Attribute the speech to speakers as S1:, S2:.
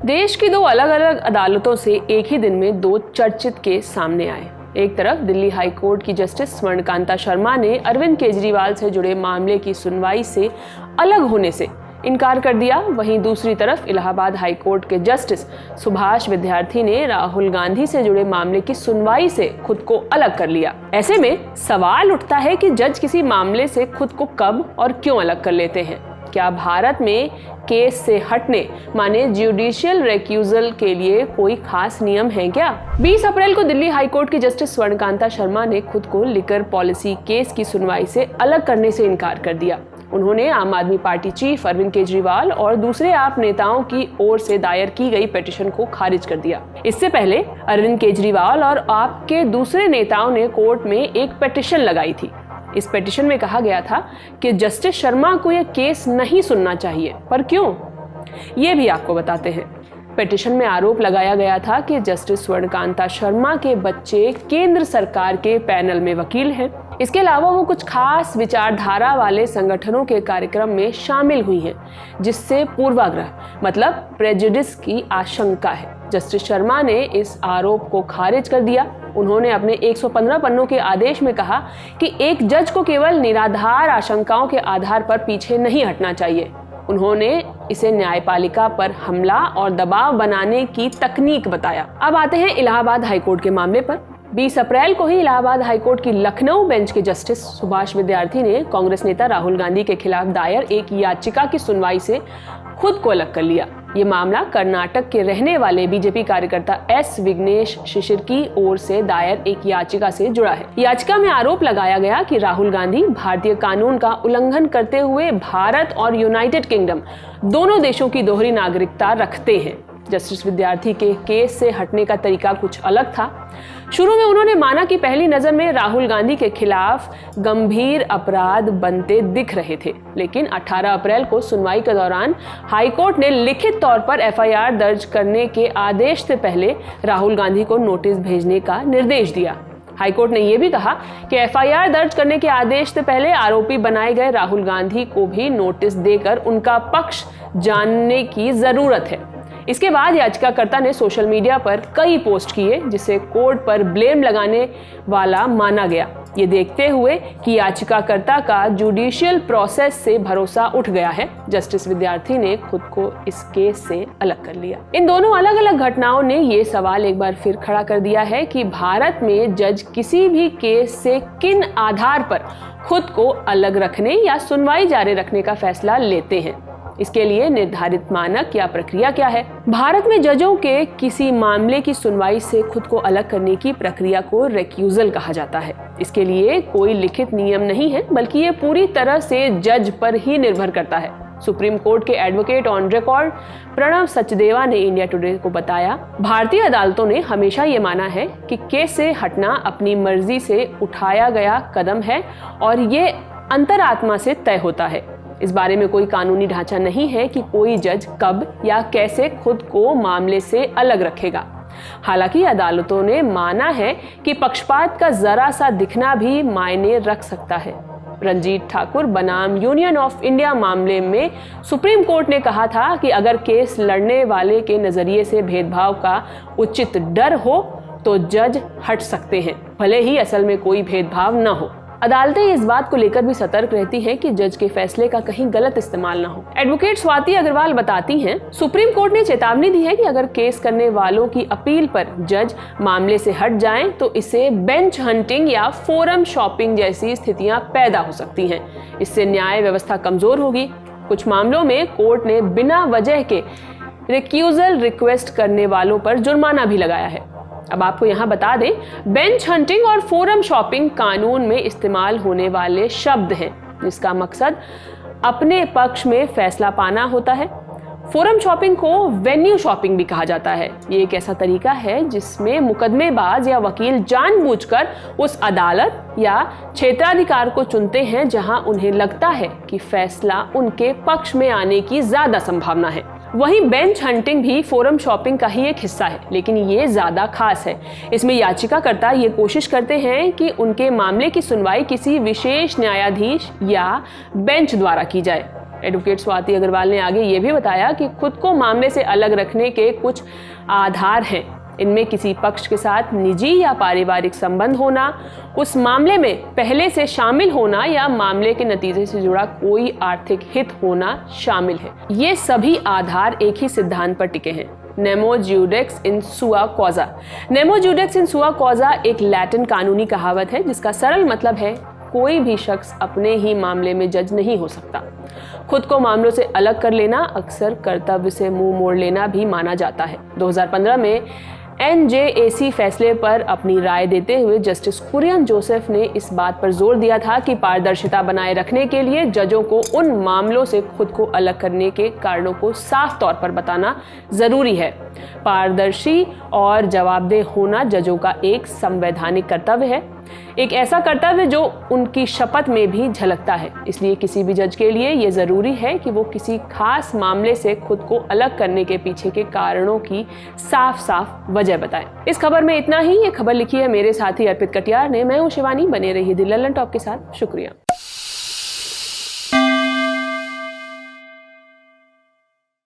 S1: देश की दो अलग अलग अदालतों से एक ही दिन में दो चर्चित केस सामने आए। एक तरफ दिल्ली हाई कोर्ट की जस्टिस स्वर्णकांता शर्मा ने अरविंद केजरीवाल से जुड़े मामले की सुनवाई से अलग होने से इनकार कर दिया, वहीं दूसरी तरफ इलाहाबाद हाई कोर्ट के जस्टिस सुभाष विद्यार्थी ने राहुल गांधी से जुड़े मामले की सुनवाई से खुद को अलग कर लिया। ऐसे में सवाल उठता है कि जज किसी मामले से खुद को कब और क्यों अलग कर लेते हैं। क्या भारत में केस से हटने माने जुडिशियल रेक्यूजल के लिए कोई खास नियम है क्या? 20 अप्रैल को दिल्ली हाई कोर्ट की जस्टिस स्वर्णकांता शर्मा ने खुद को लिकर पॉलिसी केस की सुनवाई से अलग करने से इनकार कर दिया। उन्होंने आम आदमी पार्टी चीफ अरविंद केजरीवाल और दूसरे आप नेताओं की ओर से दायर की गई पिटीशन को खारिज कर दिया। इससे पहले अरविंद केजरीवाल और आप के दूसरे नेताओं ने कोर्ट में एक पिटीशन लगाई थी। इस पिटीशन में कहा गया था कि जस्टिस शर्मा को यह केस नहीं सुनना चाहिए, पर क्यों, ये भी आपको बताते हैं। पिटीशन में आरोप लगाया गया था कि जस्टिस स्वर्णकांता शर्मा के बच्चे केंद्र सरकार के पैनल में वकील हैं। इसके अलावा वो कुछ खास विचारधारा वाले संगठनों के कार्यक्रम में शामिल हुई हैं, जिससे पूर्वाग्रह मतलब प्रेजुडिस की आशंका है। जस्टिस शर्मा ने इस आरोप को खारिज कर दिया। उन्होंने अपने 115 पन्नों के आदेश में कहा कि एक जज को केवल निराधार आशंकाओं के आधार पर पीछे नहीं हटना चाहिए। उन्होंने इसे न्यायपालिका पर हमला और दबाव बनाने की तकनीक बताया। अब आते हैं इलाहाबाद हाईकोर्ट के मामले पर। 20 अप्रैल को ही इलाहाबाद हाईकोर्ट की लखनऊ बेंच के जस्टिस सुभाष विद्यार्थी ने कांग्रेस नेता राहुल गांधी के खिलाफ दायर एक याचिका की सुनवाई से खुद को अलग कर लिया। ये मामला कर्नाटक के रहने वाले बीजेपी कार्यकर्ता एस विघ्नेश शिशिर की ओर से दायर एक याचिका से जुड़ा है। याचिका में आरोप लगाया गया कि राहुल गांधी भारतीय कानून का उल्लंघन करते हुए भारत और यूनाइटेड किंगडम दोनों देशों की दोहरी नागरिकता रखते हैं। जस्टिस विद्यार्थी के केस से हटने का तरीका कुछ अलग था। शुरू में उन्होंने माना कि पहली नजर में राहुल गांधी के खिलाफ गंभीर अपराध बनते दिख रहे थे, लेकिन 18 अप्रैल को सुनवाई के दौरान हाईकोर्ट ने लिखित तौर पर एफआईआर दर्ज करने के आदेश से पहले राहुल गांधी को नोटिस भेजने का निर्देश दिया। हाईकोर्ट ने यह भी कहा कि एफआईआर दर्ज करने के आदेश से पहले आरोपी बनाए गए राहुल गांधी को भी नोटिस देकर उनका पक्ष जानने की जरूरत है। इसके बाद याचिकाकर्ता ने सोशल मीडिया पर कई पोस्ट किए, जिसे कोर्ट पर ब्लेम लगाने वाला माना गया। ये देखते हुए कि याचिकाकर्ता का जुडिशियल प्रोसेस से भरोसा उठ गया है, जस्टिस विद्यार्थी ने खुद को इस केस से अलग कर लिया। इन दोनों अलग अलग घटनाओं ने ये सवाल एक बार फिर खड़ा कर दिया है कि भारत में जज किसी भी केस से किन आधार पर खुद को अलग रखने या सुनवाई जारी रखने का फैसला लेते हैं। इसके लिए निर्धारित मानक या प्रक्रिया क्या है? भारत में जजों के किसी मामले की सुनवाई से खुद को अलग करने की प्रक्रिया को रेक्यूजल कहा जाता है। इसके लिए कोई लिखित नियम नहीं है, बल्कि ये पूरी तरह से जज पर ही निर्भर करता है। सुप्रीम कोर्ट के advocate on record Pranav Sachdeva ने इंडिया टुडे को बताया, भारतीय अदालतों ने हमेशा ये माना है कि केस से हटना अपनी मर्जी से उठाया गया कदम है और ये अंतरात्मा से तय होता है। इस बारे में कोई कानूनी ढांचा नहीं है कि कोई जज कब या कैसे खुद को मामले से अलग रखेगा। हालांकि अदालतों ने माना है कि पक्षपात का जरा सा दिखना भी मायने रख सकता है। रंजीत ठाकुर बनाम यूनियन ऑफ इंडिया मामले में सुप्रीम कोर्ट ने कहा था कि अगर केस लड़ने वाले के नजरिए से भेदभाव का उचित डर हो तो जज हट सकते हैं, भले ही असल में कोई भेदभाव न हो। अदालतें इस बात को लेकर भी सतर्क रहती हैं कि जज के फैसले का कहीं गलत इस्तेमाल ना हो। एडवोकेट स्वाति अग्रवाल बताती हैं, सुप्रीम कोर्ट ने चेतावनी दी है कि अगर केस करने वालों की अपील पर जज मामले से हट जाएं तो इसे बेंच हंटिंग या फोरम शॉपिंग जैसी स्थितियां पैदा हो सकती हैं। इससे न्याय व्यवस्था कमजोर होगी। कुछ मामलों में कोर्ट ने बिना वजह के रिक्यूजल रिक्वेस्ट करने वालों पर जुर्माना भी लगाया है। अब आपको यहाँ बता दें, बेंच हंटिंग और फोरम शॉपिंग कानून में इस्तेमाल होने वाले शब्द हैं, जिसका मकसद अपने पक्ष में फैसला पाना होता है। फोरम शॉपिंग को वेन्यू शॉपिंग भी कहा जाता है। ये एक ऐसा तरीका है जिसमें मुकदमेबाज या वकील जानबूझकर उस अदालत या क्षेत्राधिकार को चुनते हैं जहां उन्हें लगता है कि फैसला उनके पक्ष में आने की ज्यादा संभावना है। वहीं बेंच हंटिंग भी फोरम शॉपिंग का ही एक हिस्सा है, लेकिन ये ज्यादा खास है। इसमें याचिकाकर्ता ये कोशिश करते हैं कि उनके मामले की सुनवाई किसी विशेष न्यायाधीश या बेंच द्वारा की जाए। एडवोकेट स्वाति अग्रवाल ने आगे ये भी बताया कि खुद को मामले से अलग रखने के कुछ आधार हैं। इनमें किसी पक्ष के साथ निजी या पारिवारिक संबंध होना, उस मामले में पहले से शामिल होना या मामले के नतीजे से जुड़ा कोई आर्थिक हित होना शामिल है। ये सभी आधार एक ही सिद्धांत पर टिके हैं, नेमो ज्यूडेक्स इन सुआ कॉजा। नेमो ज्यूडेक्स इन सुआ कॉजा एक लैटिन कानूनी कहावत है जिसका सरल मतलब है कोई भी शख्स अपने ही मामले में जज नहीं हो सकता। खुद को मामलों से अलग कर लेना अक्सर कर्तव्य से मुंह मोड़ लेना भी माना जाता है। 2015 में NJAC फैसले पर अपनी राय देते हुए जस्टिस कुरियन जोसेफ ने इस बात पर जोर दिया था कि पारदर्शिता बनाए रखने के लिए जजों को उन मामलों से खुद को अलग करने के कारणों को साफ तौर पर बताना जरूरी है। पारदर्शी और जवाबदेह होना जजों का एक संवैधानिक कर्तव्य है, एक ऐसा कर्तव्य जो उनकी शपथ में भी झलकता है। इसलिए किसी भी जज के लिए ये जरूरी है कि वो किसी खास मामले से खुद को अलग करने के पीछे के कारणों की साफ साफ वजह बताएं। इस खबर में इतना ही। ये खबर लिखी है मेरे साथी अर्पित कटियार ने। मैं हूं शिवानी। बने रहिए द लल्लन टॉप के साथ। शुक्रिया।